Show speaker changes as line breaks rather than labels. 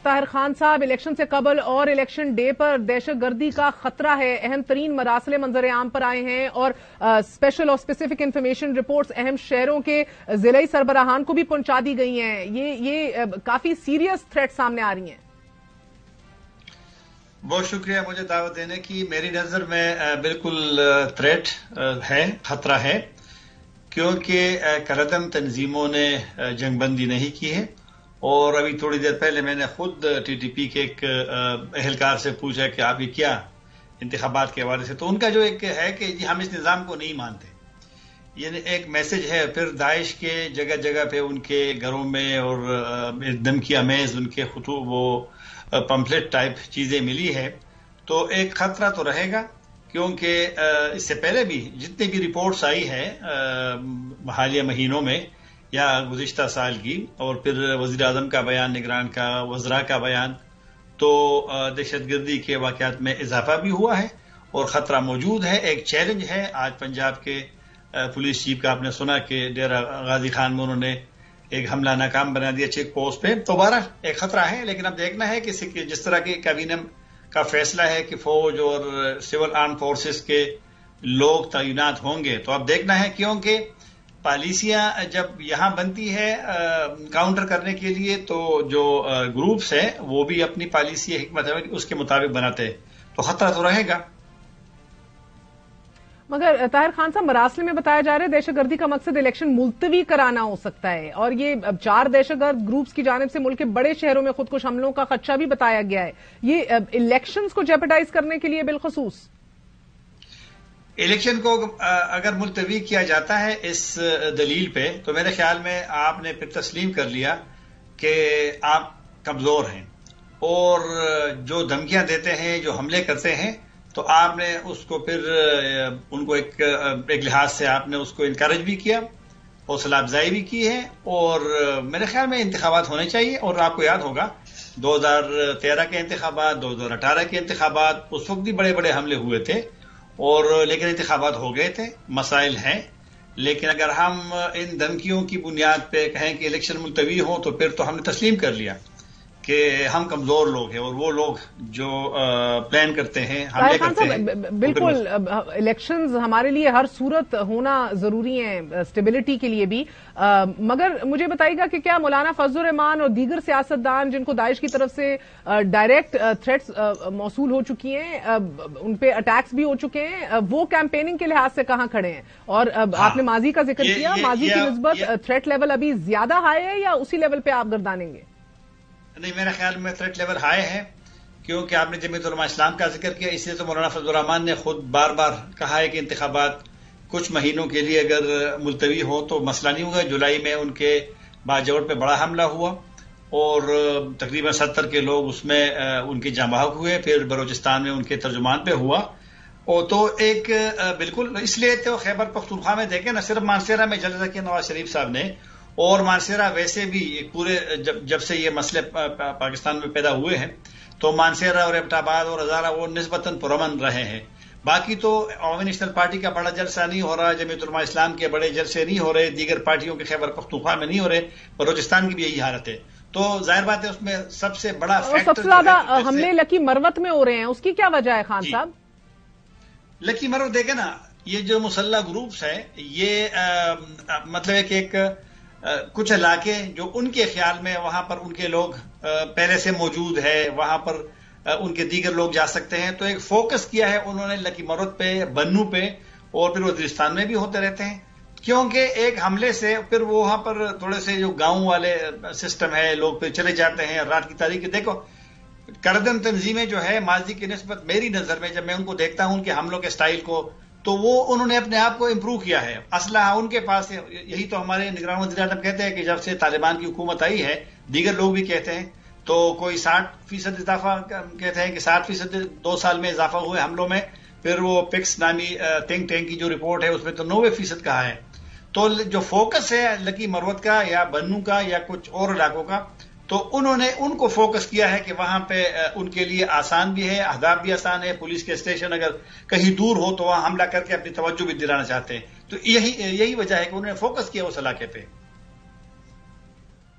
طاہر خان صاحب، الیکشن سے قبل اور الیکشن ڈے پر دہشت گردی کا خطرہ ہے، اہم ترین مراسلے منظر عام پر آئے ہیں اور اسپیشل اور اسپیسیفک انفارمیشن رپورٹس اہم شہروں کے ضلعی سربراہان کو بھی پہنچا دی گئی ہیں. یہ کافی سیریس تھریٹ سامنے آ رہی ہیں.
بہت شکریہ مجھے دعوت دینے کی. میری نظر میں بالکل تھریٹ ہے، خطرہ ہے، کیونکہ کالعدم تنظیموں نے جنگ بندی نہیں کی ہے. اور ابھی تھوڑی دیر پہلے میں نے خود ٹی ٹی پی کے ایک اہلکار سے پوچھا کہ آپ یہ کیا انتخابات کے حوالے سے، تو ان کا جو ایک ہے کہ جی ہم اس نظام کو نہیں مانتے، یعنی ایک میسج ہے. پھر داعش کے جگہ جگہ پہ ان کے گھروں میں اور دھمکی آمیز ان کے خطوط وہ پمفلٹ ٹائپ چیزیں ملی ہے. تو ایک خطرہ تو رہے گا، کیونکہ اس سے پہلے بھی جتنی بھی رپورٹس آئی ہے حالیہ مہینوں میں یا گزشتہ سال کی، اور پھر وزیر اعظم کا بیان، نگران کا، وزراء کا بیان، تو دہشت گردی کے واقعات میں اضافہ بھی ہوا ہے اور خطرہ موجود ہے. ایک چیلنج ہے. آج پنجاب کے پولیس چیف کا آپ نے سنا کہ ڈیرہ غازی خان میں انہوں نے ایک حملہ ناکام بنا دیا چیک پوسٹ پہ. دوبارہ ایک خطرہ ہے، لیکن اب دیکھنا ہے کہ جس طرح کی کابینہ کا فیصلہ ہے کہ فوج اور سول آرم فورسز کے لوگ تعینات ہوں گے، تو اب دیکھنا ہے، کیونکہ پالیسیاں جب یہاں بنتی ہے کاؤنٹر کرنے کے لیے، تو جو گروپس ہیں وہ بھی اپنی پالیسی حکمت اس کے مطابق بناتے ہیں، تو خطرہ تو رہے گا.
مگر طاہر خان صاحب، مراسلے میں بتایا جا رہا ہے دہشت گردی کا مقصد الیکشن ملتوی کرانا ہو سکتا ہے، اور یہ 4 دہشت گرد گروپس کی جانب سے ملک کے بڑے شہروں میں خودکش حملوں کا خدشہ بھی بتایا گیا ہے. یہ الیکشنز کو جیپرڈائز کرنے کے لیے بالخصوص
الیکشن کو اگر ملتوی کیا جاتا ہے اس دلیل پہ، تو میرے خیال میں آپ نے پھر تسلیم کر لیا کہ آپ کمزور ہیں، اور جو دھمکیاں دیتے ہیں، جو حملے کرتے ہیں، تو آپ نے اس کو پھر ان کو ایک لحاظ سے آپ نے اس کو انکریج بھی کیا، حوصلہ افزائی بھی کی ہے. اور میرے خیال میں انتخابات ہونے چاہیے. اور آپ کو یاد ہوگا 2013 کے انتخابات، 2018 کے انتخابات، اس وقت بھی بڑے بڑے حملے ہوئے تھے، اور لیکن انتخابات ہو گئے تھے. مسائل ہیں، لیکن اگر ہم ان دھمکیوں کی بنیاد پہ کہیں کہ الیکشن ملتوی ہو، تو پھر تو ہم نے تسلیم کر لیا کہ ہم کمزور لوگ ہیں، اور وہ لوگ جو پلان کرتے ہیں، حملے کرتے ہیں.
بالکل الیکشنز ہمارے لیے ہر صورت ہونا ضروری ہیں، اسٹیبلٹی کے لیے بھی. مگر مجھے بتائیے گا کہ کیا مولانا فضل الرحمان اور دیگر سیاستدان جن کو داعش کی طرف سے ڈائریکٹ تھریٹس موصول ہو چکی ہیں، ان پہ اٹیکس بھی ہو چکے ہیں، وہ کیمپیننگ کے لحاظ سے کہاں کھڑے ہیں؟ اور آپ نے ماضی کا ذکر کیا، ماضی کی نسبت تھریٹ لیول ابھی زیادہ ہائی ہے یا اسی لیول پہ آپ گردانیں گے؟
نہیں، میرے خیال میں تھریٹ لیول ہائی ہے، کیونکہ آپ نے جمعیت علماء اسلام کا ذکر کیا. اس لیے تو مولانا فضل الرحمان نے خود بار بار کہا ہے کہ انتخابات کچھ مہینوں کے لیے اگر ملتوی ہو تو مسئلہ نہیں ہوگا. جولائی میں ان کے باجوڑ پہ بڑا حملہ ہوا، اور تقریباً 70 کے لوگ اس میں ان کے جاں بحق ہوئے. پھر بلوچستان میں ان کے ترجمان پہ ہوا. اور تو ایک بالکل اس لیے تو خیبر پختونخوا میں دیکھیں نا، صرف مانسیرہ میں جلسہ کیا نواز شریف صاحب نے، اور مانسیرہ ویسے بھی پورے جب سے یہ مسئلے پاکستان میں پیدا ہوئے ہیں، تو مانسیرہ اور ایبٹ آباد اور ہزارہ وہ نسبتاً پرامن رہے ہیں. باقی تو عوامی نیشنل پارٹی کا بڑا جلسہ نہیں ہو رہا، جمعیت علماء اسلام کے بڑے جلسے نہیں ہو رہے، دیگر پارٹیوں کے خیبر پختونخوا میں نہیں ہو رہے، بلوچستان کی بھی یہی حالت ہے. تو ظاہر بات ہے اس میں سب سے بڑا فیکٹر،
سب سے زیادہ حملے لکی مروت میں ہو رہے ہیں، اس کی کیا وجہ ہے خان صاحب؟
لکی مروت دیکھیں نا، یہ جو مسلح گروپس ہیں، یہ مطلب ہے کہ ایک کچھ علاقے جو ان کے خیال میں وہاں پر ان کے لوگ پہلے سے موجود ہے، وہاں پر ان کے دیگر لوگ جا سکتے ہیں. تو ایک فوکس کیا ہے انہوں نے لکی مروت پہ، بنو پہ، اور پھر وزیرستان میں بھی ہوتے رہتے ہیں، کیونکہ ایک حملے سے پھر وہاں پر تھوڑے سے جو گاؤں والے سسٹم ہے، لوگ پھر چلے جاتے ہیں. رات کی تاریخ دیکھو، کالعدم تنظیمیں جو ہے ماضی کی نسبت میری نظر میں جب میں ان کو دیکھتا ہوں ان کے حملوں کے سٹائل کو، تو وہ انہوں نے اپنے آپ کو امپروو کیا ہے. اسلحہ ان کے پاس ہے. یہی تو ہمارے نگران وزیر اعظم کہتے ہیں کہ جب سے طالبان کی حکومت آئی ہے، دیگر لوگ بھی کہتے ہیں، تو کوئی 60% اضافہ کہتے ہیں کہ 60% 2 سال میں اضافہ ہوئے حملوں میں. پھر وہ پکس نامی تھنک ٹینک کی جو رپورٹ ہے اس میں تو 90% کہا ہے. تو جو فوکس ہے لکی مروت کا یا بنو کا یا کچھ اور علاقوں کا، تو انہوں نے ان کو فوکس کیا ہے کہ وہاں پہ ان کے لیے آسان بھی ہے، اہداف بھی آسان ہے. پولیس کے اسٹیشن اگر کہیں دور ہو تو وہاں حملہ کر کے اپنی توجہ بھی دلانا چاہتے ہیں. تو یہی وجہ ہے کہ انہوں نے فوکس کیا اس علاقے پہ.